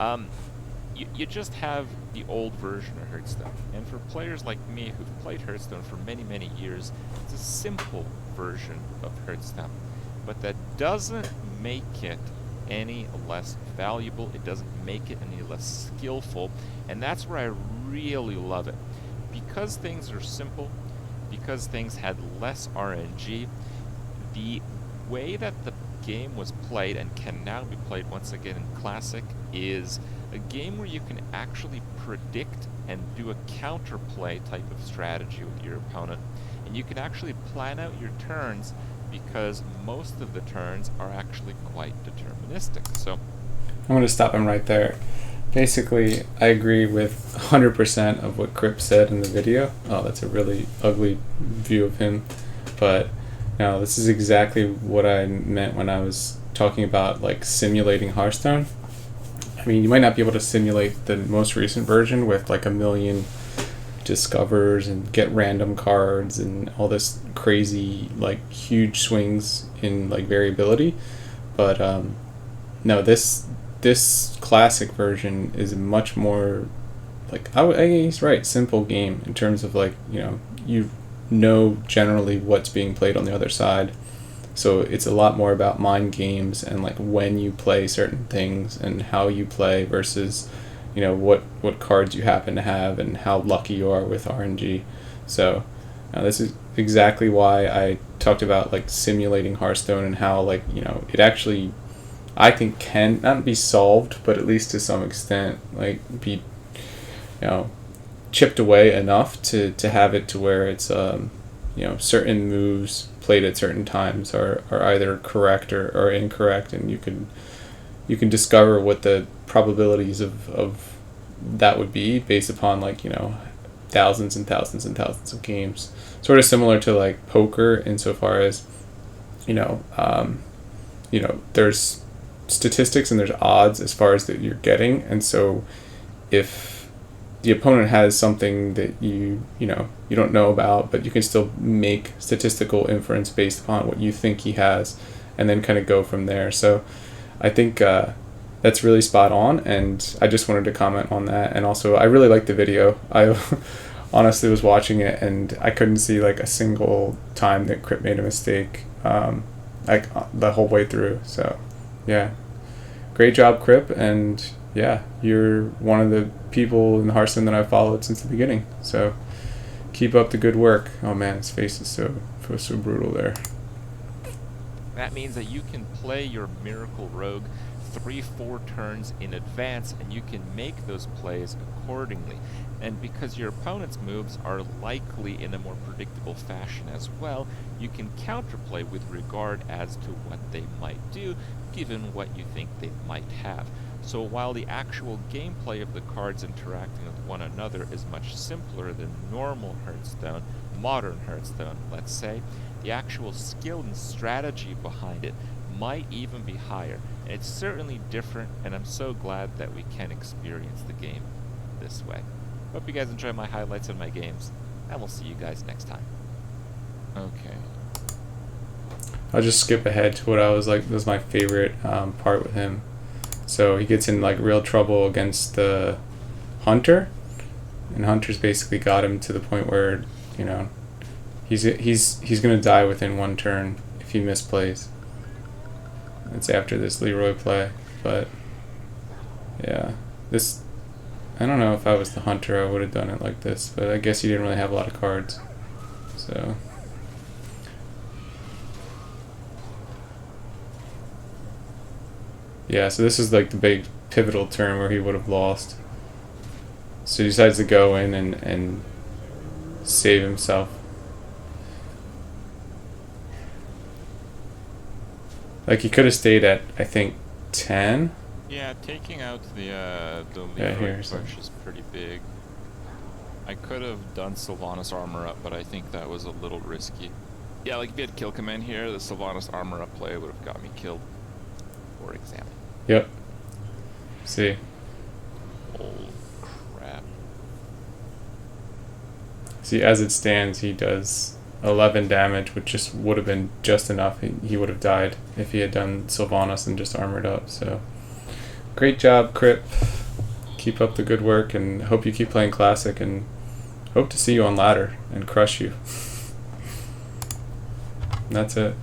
Um, you just have the old version of Hearthstone. And for players like me who've played Hearthstone for many, many years, it's a simple version of Hearthstone. But that doesn't make it any less valuable. It doesn't make it any less skillful. And that's where I really love it. Because things are simple, because things had less RNG, the way that the game was played and can now be played once again in Classic is a game where you can actually predict and do a counterplay type of strategy with your opponent. And you can actually plan out your turns because most of the turns are actually quite deterministic. So I'm going to stop him right there. Basically, I agree with 100% of what Kripp said in the video. Oh, that's a really ugly view of him. But no, this is exactly what I meant when I was talking about like simulating Hearthstone. I mean, you might not be able to simulate the most recent version with like a million discovers and get random cards and all this crazy like huge swings in like variability, but no, this classic version is a much more like I he's right, simple game in terms of like, you know generally what's being played on the other side. So it's a lot more about mind games and like when you play certain things and how you play versus, what cards you happen to have and how lucky you are with RNG. So this is exactly why I talked about like simulating Hearthstone and how like, it actually I think can not be solved, but at least to some extent like be, chipped away enough to have it to where it's certain moves played at certain times are either correct or incorrect, and you can discover what the probabilities of that would be based upon like, thousands and thousands and thousands of games, sort of similar to like poker insofar as there's statistics and there's odds as far as that you're getting, and so if the opponent has something that you don't know about, but you can still make statistical inference based upon what you think he has, and then kind of go from there. So I think that's really spot on, and I just wanted to comment on that. And also, I really liked the video. I honestly was watching it, and I couldn't see like a single time that Kripp made a mistake, like the whole way through. So yeah, great job, Kripp, and yeah, you're one of the people in Hearthstone that I've followed since the beginning. So keep up the good work. Oh man, his face is so brutal there. that means that you can play your Miracle Rogue 3-4 turns in advance, and you can make those plays accordingly. And because your opponent's moves are likely in a more predictable fashion as well, you can counterplay with regard as to what they might do, given what you think they might have. So while the actual gameplay of the cards interacting with one another is much simpler than normal Hearthstone, modern Hearthstone, let's say, the actual skill and strategy behind it might even be higher. And it's certainly different, and I'm so glad that we can experience the game this way. Hope you guys enjoy my highlights of my games, and we'll see you guys next time. Okay. I'll just skip ahead to what I was like, was my favorite part with him. So he gets in like real trouble against the Hunter, and Hunter's basically got him to the point where, he's gonna die within one turn if he misplays. It's after this Leroy play, but yeah, this, I don't know if I was the Hunter I would have done it like this, but I guess he didn't really have a lot of cards, so. Yeah, so this is like the big pivotal turn where he would have lost. So he decides to go in and save himself. Like he could have stayed at, I think, 10. Yeah, taking out the Leroy push is pretty big. I could have done Sylvanas armor up, but I think that was a little risky. Yeah, like if he had kill command here, the Sylvanas armor up play would have got me killed, for example. Yep. See. Oh, crap. See, as it stands, he does 11 damage, which just would have been just enough. He would have died if he had done Sylvanas and just armored up, so. great job, Kripp. Keep up the good work, and hope you keep playing Classic, and hope to see you on ladder and crush you. And that's it.